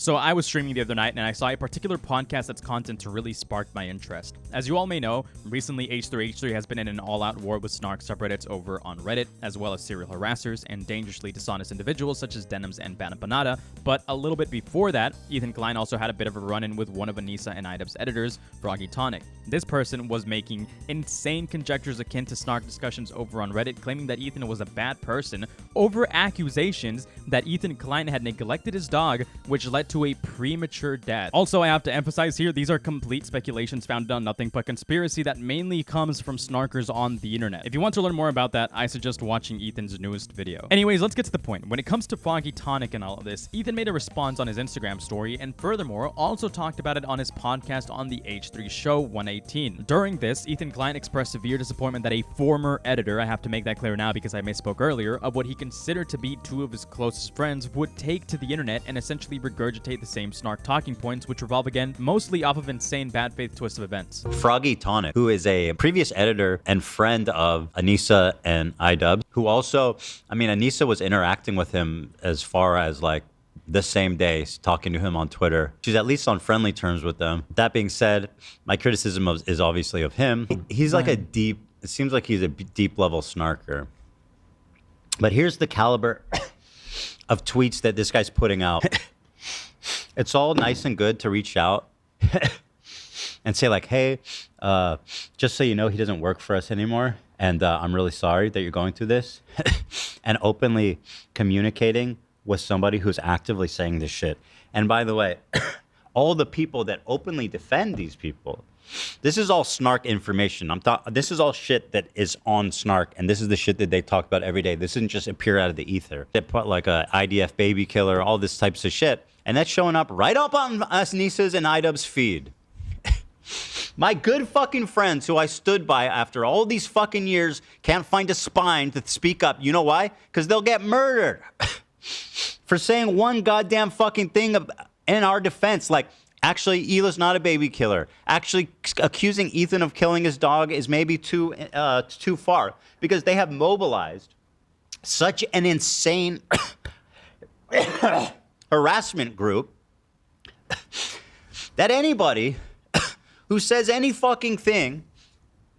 So I was streaming the other night and I saw a particular podcast that's content really sparked my interest. As you all may know, recently H3H3 has been in an all-out war with snark subreddits over on Reddit, as well as serial harassers and dangerously dishonest individuals such as Denims and Banana. But a little bit before that, Hila Klein also had a bit of a run-in with one of Anisa and IDubbbz editors, Froggy. This person was making insane conjectures akin to snark discussions over on Reddit, claiming that Ethan was a bad person over accusations that Hila Klein had neglected his dog, which led to a premature death. Also, I have to emphasize here, these are complete speculations founded on nothing but conspiracy that mainly comes from snarkers on the internet. If you want to learn more about that, I suggest watching Ethan's newest video. Anyways, let's get to the point. When it comes to Froggy and all of this, Ethan made a response on his Instagram story and furthermore also talked about it on his podcast on the H3 show 118. During this, Hila Klein expressed severe disappointment that a former editor, I have to make that clear now because I misspoke earlier, of what he considered to be two of his closest friends would take to the internet and essentially regurgitate the same snark talking points, which revolve again mostly off of insane bad faith twist of events. Froggy, who is a previous editor and friend of Anisa and IDubbbz, who also, I mean, Anisa was interacting with him as far as like the same day, talking to him on Twitter. She's at least on friendly terms with them. That being said, my criticism is obviously of him. He's like it seems like he's a deep level snarker. But here's the caliber of tweets that this guy's putting out. It's all nice and good to reach out and say like, hey, just so you know, he doesn't work for us anymore. And I'm really sorry that you're going through this. And openly communicating with somebody who's actively saying this shit. And by the way, all the people that openly defend these people, this is all snark information. This is all shit that is on snark, and this is the shit that they talk about every day. This isn't just appear out of the ether. They put like a IDF baby killer, all this types of shit, and that's showing up right up on Anisa's and IDubbbz feed. My good fucking friends who I stood by after all these fucking years can't find a spine to speak up. You know why? Because they'll get murdered for saying one goddamn fucking thing in our defense. Like, actually, Hila's not a baby killer. Actually, accusing Ethan of killing his dog is maybe too far, because they have mobilized such an insane harassment group that anybody who says any fucking thing,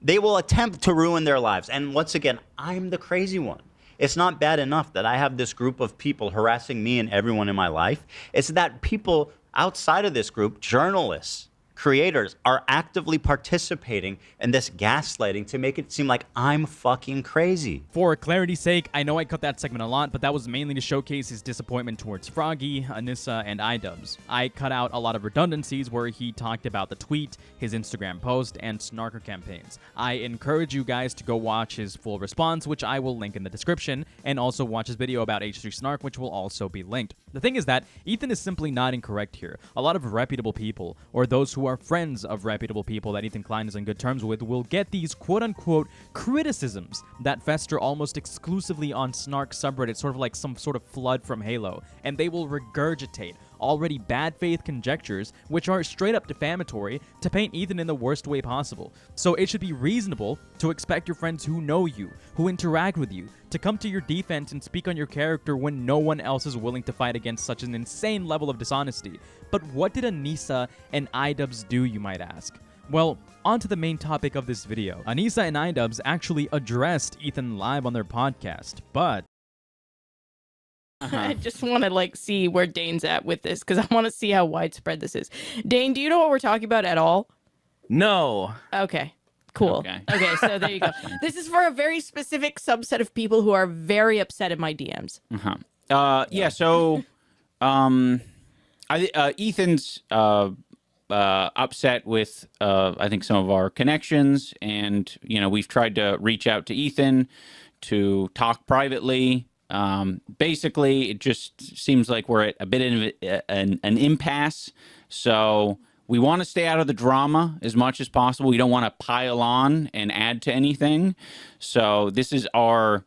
they will attempt to ruin their lives. And once again, I'm the crazy one. It's not bad enough that I have this group of people harassing me and everyone in my life. It's that people outside of this group, journalists, creators, are actively participating in this gaslighting to make it seem like I'm fucking crazy. For clarity's sake, I know I cut that segment a lot, but that was mainly to showcase his disappointment towards Froggy, Anisa, and IDubbbz. I cut out a lot of redundancies where he talked about the tweet, his Instagram post, and snarker campaigns. I encourage you guys to go watch his full response, which I will link in the description, and also watch his video about H3 Snark, which will also be linked. The thing is that Ethan is simply not incorrect here. A lot of reputable people, or those who are friends of reputable people that Hila Klein is on good terms with, will get these quote-unquote criticisms that fester almost exclusively on snark subreddit, sort of like some sort of flood from Halo, and they will regurgitate already bad faith conjectures, which are straight up defamatory, to paint Ethan in the worst way possible. So it should be reasonable to expect your friends who know you, who interact with you, to come to your defense and speak on your character when no one else is willing to fight against such an insane level of dishonesty. But what did Anisa and IDubbbz do, you might ask? Well, on to the main topic of this video. Anisa and IDubbbz actually addressed Ethan live on their podcast, but I just want to like see where Dane's at with this, because I want to see how widespread this is. Dane, do you know what we're talking about at all? No. Okay. Cool. Okay, so there you go. This is for a very specific subset of people who are very upset in my DMs. Yeah, so Ethan's upset with I think some of our connections, and you know, we've tried to reach out to Ethan to talk privately. Basically, it just seems like we're at a bit of an impasse. So we want to stay out of the drama as much as possible. We don't want to pile on and add to anything. So this is our,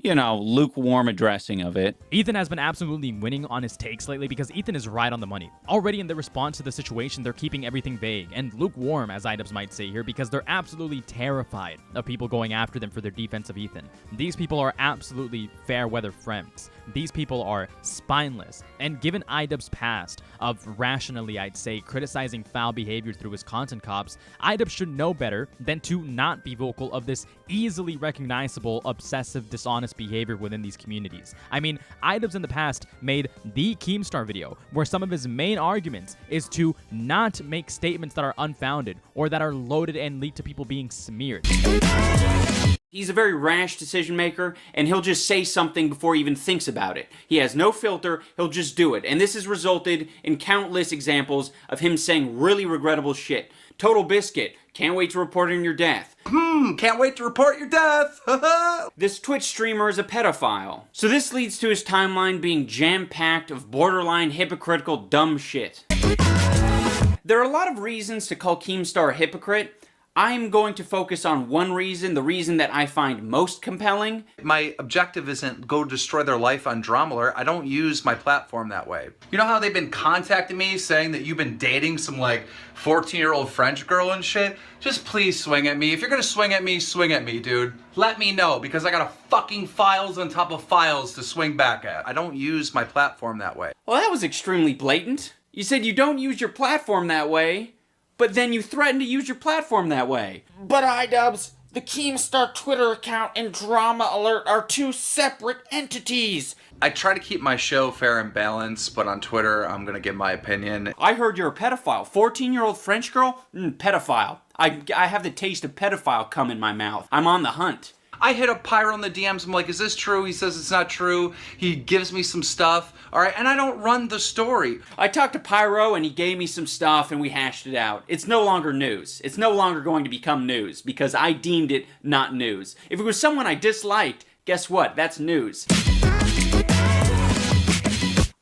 you know, lukewarm addressing of it. Ethan has been absolutely winning on his takes lately because Ethan is right on the money. Already in their response to the situation, they're keeping everything vague and lukewarm, as IDubbbz might say here, because they're absolutely terrified of people going after them for their defense of Ethan. These people are absolutely fair weather friends. These people are spineless. And given IDubbbz's past of rationally, I'd say, criticizing foul behavior through his content cops, IDubbbz should know better than to not be vocal of this easily recognizable, obsessive, dishonest behavior within these communities. I mean, IDubbbz in the past made the Keemstar video, where some of his main arguments is to not make statements that are unfounded or that are loaded and lead to people being smeared. He's a very rash decision maker, and he'll just say something before he even thinks about it. He has no filter, he'll just do it. And this has resulted in countless examples of him saying really regrettable shit. Total Biscuit, can't wait to report on your death. Can't wait to report your death. This Twitch streamer is a pedophile. So this leads to his timeline being jam-packed of borderline hypocritical dumb shit. There are a lot of reasons to call Keemstar a hypocrite. I'm going to focus on one reason, the reason that I find most compelling. My objective isn't go destroy their life on Drama Alert. I don't use my platform that way. You know how they've been contacting me saying that you've been dating some like 14-year-old French girl and shit? Just please swing at me. If you're gonna swing at me, dude. Let me know, because I got a fucking files on top of files to swing back at. I don't use my platform that way. Well, that was extremely blatant. You said you don't use your platform that way, but then you threaten to use your platform that way. But IDubbbz, the Keemstar Twitter account and Drama Alert are two separate entities. I try to keep my show fair and balanced, but on Twitter, I'm gonna give my opinion. I heard you're a pedophile. 14-year-old French girl? Pedophile. I have the taste of pedophile cum in my mouth. I'm on the hunt. I hit up Pyro in the DMs. I'm like, is this true? He says it's not true. He gives me some stuff. All right, and I don't run the story. I talked to Pyro and he gave me some stuff and we hashed it out. It's no longer news. It's no longer going to become news because I deemed it not news. If it was someone I disliked, guess what? That's news.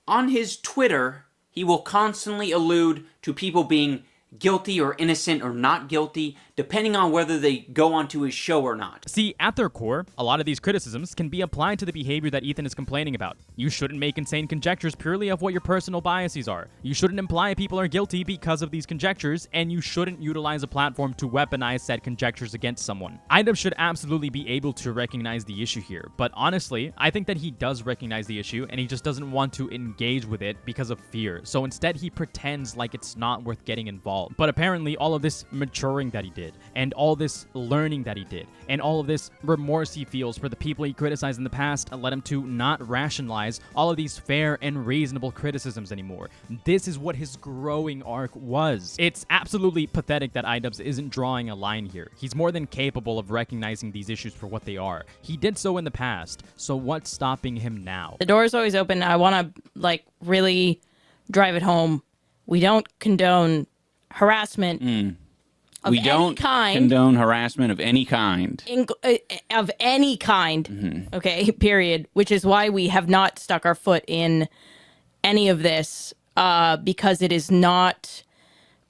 On his Twitter, he will constantly allude to people being guilty or innocent or not guilty, depending on whether they go onto his show or not. See, at their core, a lot of these criticisms can be applied to the behavior that Ethan is complaining about. You shouldn't make insane conjectures purely of what your personal biases are. You shouldn't imply people are guilty because of these conjectures, and you shouldn't utilize a platform to weaponize said conjectures against someone. IDubbbz should absolutely be able to recognize the issue here, but honestly, I think that he does recognize the issue, and he just doesn't want to engage with it because of fear. So instead, he pretends like it's not worth getting involved. But apparently, all of this maturing that he did, and all this learning that he did, and all of this remorse he feels for the people he criticized in the past led him to not rationalize all of these fair and reasonable criticisms anymore. This is what his growing arc was. It's absolutely pathetic that IDubbbz isn't drawing a line here. He's more than capable of recognizing these issues for what they are. He did so in the past, so what's stopping him now? The door is always open. I want to, like, really drive it home. We don't condone harassment of We don't any kind. condone harassment of any kind. Of any kind, okay, period, which is why we have not stuck our foot in any of this, because it is not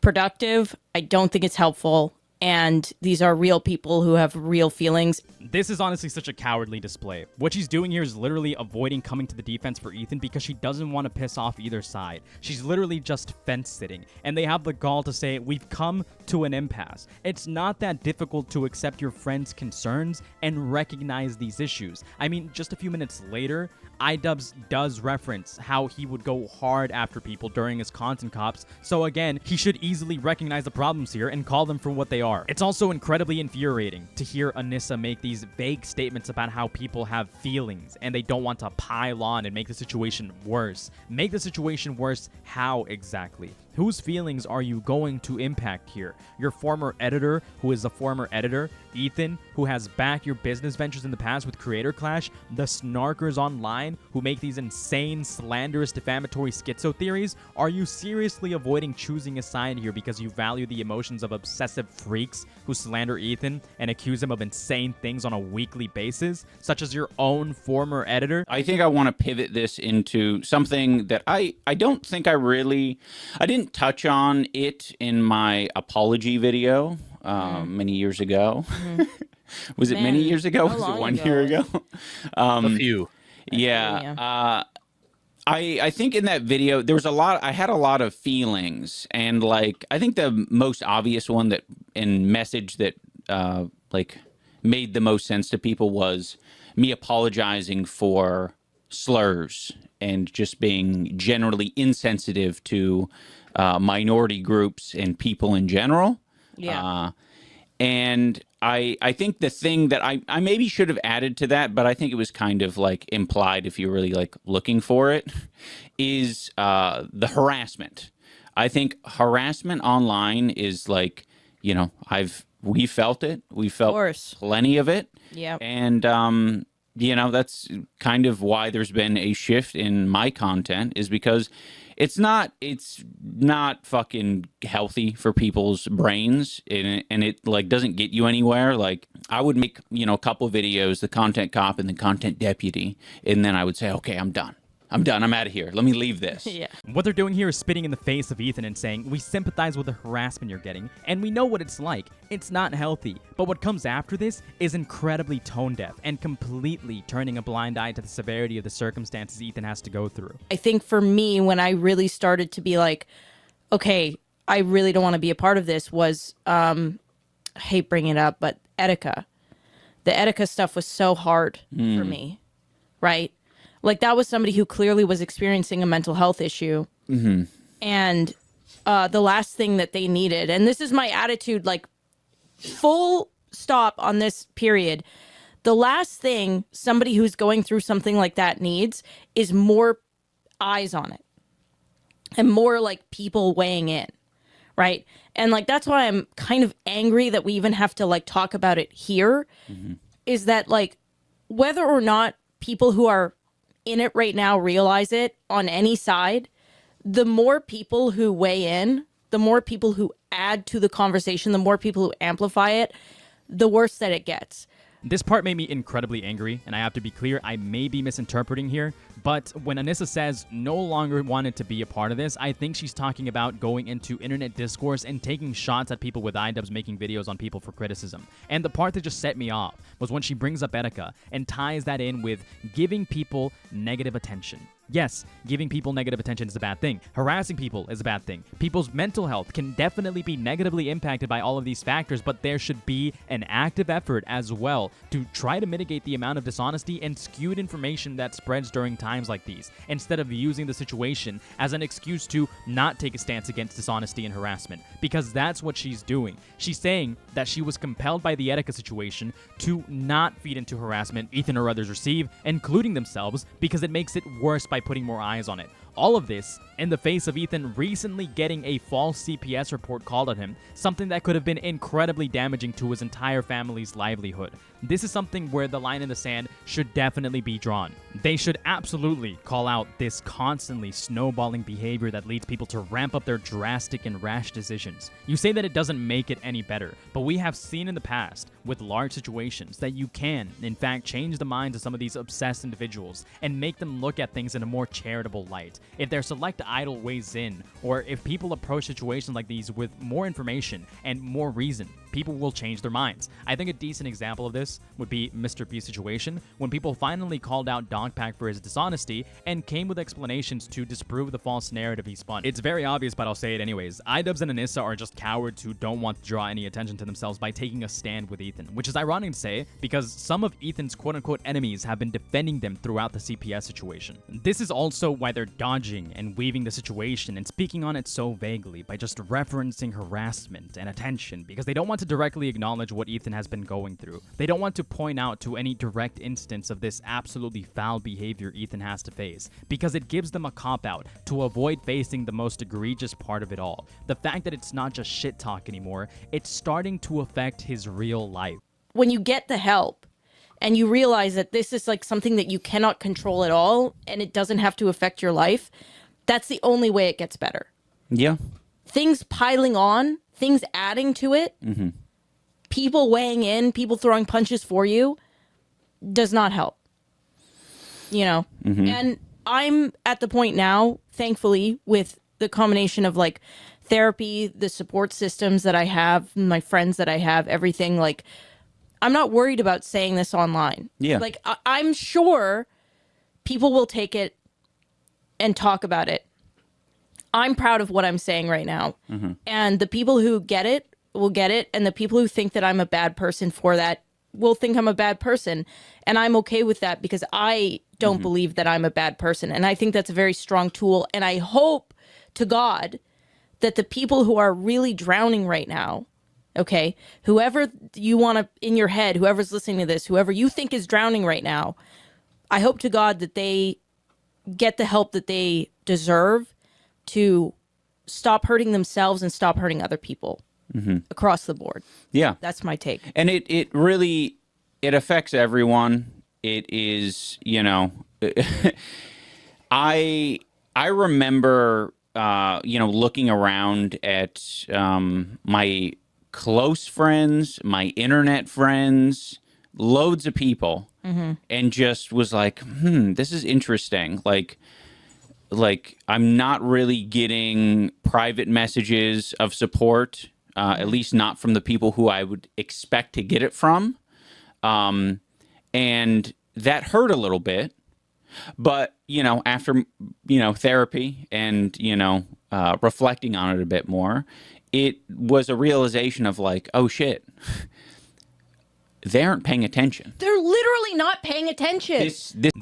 productive. I don't think it's helpful, and these are real people who have real feelings. This is honestly such a cowardly display. What she's doing here is literally avoiding coming to the defense for Ethan because she doesn't want to piss off either side. She's literally just fence-sitting, and they have the gall to say, we've come to an impasse. It's not that difficult to accept your friend's concerns and recognize these issues. I mean, just a few minutes later, IDubbbz does reference how he would go hard after people during his content cops, so again, he should easily recognize the problems here and call them for what they are. It's also incredibly infuriating to hear Anisa make these vague statements about how people have feelings and they don't want to pile on and make the situation worse. Make the situation worse how exactly? Whose feelings are you going to impact here? Your former editor, who is a former editor? Ethan, who has backed your business ventures in the past with Creator Clash? The snarkers online who make these insane, slanderous, defamatory schizo theories? Are you seriously avoiding choosing a side here because you value the emotions of obsessive freaks who slander Ethan and accuse him of insane things on a weekly basis, such as your own former editor? I think I want to pivot this into something that I don't think I didn't touch on it in my apology video many years ago. Was it Man, many years ago? how Was it long 1 ago? year ago? A few. Yeah. I think in that video there was a lot. I had a lot of feelings, and like I think the most obvious one that and message that like made the most sense to people was me apologizing for slurs and just being generally insensitive to minority groups and people in general. Yeah. And I think the thing that I maybe should have added to that, but I think it was kind of like implied if you're really like looking for it, is the harassment. I think harassment online is like, you know, we felt it. We felt course. plenty of it. Yeah. And you know, that's kind of why there's been a shift in my content, is because it's not fucking healthy for people's brains, and it like doesn't get you anywhere. Like I would make, you know, a couple videos, the content cop and the content deputy, and then I would say, okay, I'm done. I'm out of here. Let me leave this. Yeah. What they're doing here is spitting in the face of Ethan and saying, we sympathize with the harassment you're getting, and we know what it's like. It's not healthy. But what comes after this is incredibly tone deaf and completely turning a blind eye to the severity of the circumstances Ethan has to go through. I think for me, when I really started to be like, okay, I really don't want to be a part of this, was, I hate bringing it up, but Etika. The Etika stuff was so hard for me, right? Like, that was somebody who clearly was experiencing a mental health issue. Mm-hmm. And the last thing that they needed, and this is my attitude, like, full stop on this period. The last thing somebody who's going through something like that needs is more eyes on it and more, like, people weighing in, right? And, like, that's why I'm kind of angry that we even have to, like, talk about it here, is that, like, whether or not people who are in it right now realize it on any side, the more people who weigh in, the more people who add to the conversation, the more people who amplify it, the worse that it gets. This part made me incredibly angry, and I have to be clear, I may be misinterpreting here, but when Anisa says no longer wanted to be a part of this, I think she's talking about going into internet discourse and taking shots at people with IDubbbz making videos on people for criticism. And the part that just set me off was when she brings up Etika and ties that in with giving people negative attention. Yes, giving people negative attention is a bad thing. Harassing people is a bad thing. People's mental health can definitely be negatively impacted by all of these factors, but there should be an active effort as well to try to mitigate the amount of dishonesty and skewed information that spreads during times like these, instead of using the situation as an excuse to not take a stance against dishonesty and harassment, because that's what she's doing. She's saying that she was compelled by the Etika situation to not feed into harassment Ethan or others receive, including themselves, because it makes it worse by putting more eyes on it. All of this in the face of Ethan recently getting a false CPS report called at him, something that could have been incredibly damaging to his entire family's livelihood. This is something where the line in the sand should definitely be drawn. They should absolutely call out this constantly snowballing behavior that leads people to ramp up their drastic and rash decisions. You say that it doesn't make it any better, but we have seen in the past with large situations that you can, in fact, change the minds of some of these obsessed individuals and make them look at things in a more charitable light. If their select idol weighs in, or if people approach situations like these with more information and more reason, people will change their minds. I think a decent example of this would be Mr. P's situation, when people finally called out Dogpack for his dishonesty and came with explanations to disprove the false narrative he spun. It's very obvious, but I'll say it anyways. IDubbbz and Anisa are just cowards who don't want to draw any attention to themselves by taking a stand with Ethan, which is ironic to say because some of Ethan's quote-unquote enemies have been defending them throughout the CPS situation. This is also why they're dodging and weaving the situation and speaking on it so vaguely by just referencing harassment and attention, because they don't want to directly acknowledge what Ethan has been going through. They don't want to point out to any direct instance of this absolutely foul behavior Ethan has to face, because it gives them a cop-out to avoid facing the most egregious part of it all. The fact that it's not just shit talk anymore, it's starting to affect his real life. When you get the help and you realize that this is like something that you cannot control at all and it doesn't have to affect your life, that's the only way it gets better. Yeah. Things piling on, things adding to it, people weighing in, people throwing punches for you, does not help. You know? And I'm at the point now, thankfully, with the combination of like therapy, the support systems that I have, my friends that I have, everything, like I'm not worried about saying this online. Yeah. Like, I'm sure people will take it and talk about it. I'm proud of what I'm saying right now. And the people who get it will get it. And the people who think that I'm a bad person for that will think I'm a bad person. And I'm okay with that because I don't believe that I'm a bad person. And I think that's a very strong tool. And I hope to God that the people who are really drowning right now, okay, whoever you want to, in your head, whoever's listening to this, whoever you think is drowning right now, I hope to God that they get the help that they deserve to stop hurting themselves and stop hurting other people across the board. Yeah. That's my take. And it really, it affects everyone. It is, you know, I remember, you know, looking around at my close friends, my internet friends, loads of people, and just was like, this is interesting. Like I'm not really getting private messages of support, at least not from the people who I would expect to get it from. And that hurt a little bit. But, you know, after, you know, therapy and, you know, reflecting on it a bit more, it was a realization of like, oh shit, they aren't paying attention. They're literally not paying attention.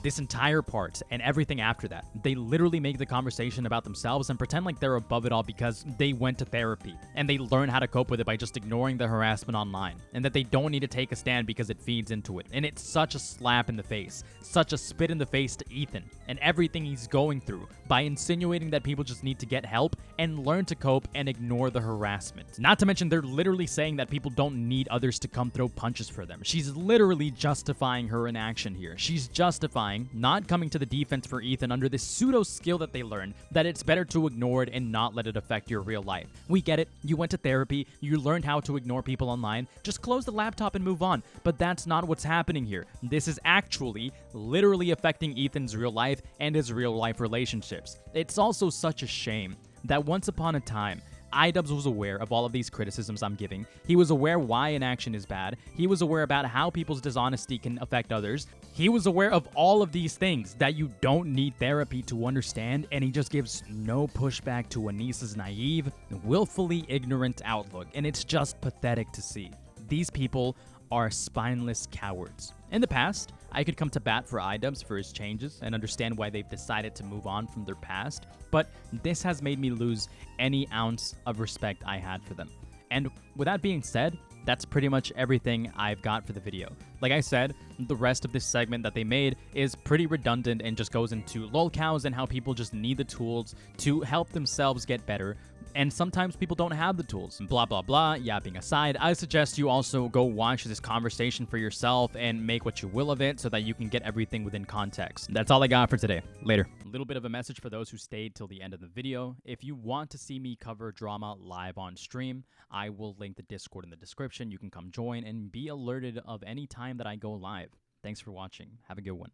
This entire part and everything after that, they literally make the conversation about themselves and pretend like they're above it all because they went to therapy and they learn how to cope with it by just ignoring the harassment online, and that they don't need to take a stand because it feeds into it. And it's such a slap in the face, such a spit in the face to Ethan and everything he's going through by insinuating that people just need to get help and learn to cope and ignore the harassment. Not to mention they're literally saying that people don't need others to come throw punches for them. She's literally justifying her inaction here. She's justifying not coming to the defense for Ethan under this pseudo skill that they learned, that it's better to ignore it and not let it affect your real life. We get it. You went to therapy. You learned how to ignore people online. Just close the laptop and move on. But that's not what's happening here. This is actually literally affecting Ethan's real life and his real life relationships. It's also such a shame that once upon a time, IDubbbz was aware of all of these criticisms I'm giving. He was aware why inaction is bad. He was aware about how people's dishonesty can affect others. He was aware of all of these things that you don't need therapy to understand, and he just gives no pushback to Anisa's naive, willfully ignorant outlook, and it's just pathetic to see. These people are spineless cowards. In the past, I could come to bat for IDubbbz for his changes and understand why they've decided to move on from their past, but this has made me lose any ounce of respect I had for them. And with that being said, that's pretty much everything I've got for the video. Like I said, the rest of this segment that they made is pretty redundant and just goes into lolcows and how people just need the tools to help themselves get better. And sometimes people don't have the tools. Blah, blah, blah. Yapping aside, I suggest you also go watch this conversation for yourself and make what you will of it so that you can get everything within context. That's all I got for today. Later. A little bit of a message for those who stayed till the end of the video. If you want to see me cover drama live on stream, I will link the Discord in the description. You can come join and be alerted of any time that I go live. Thanks for watching. Have a good one.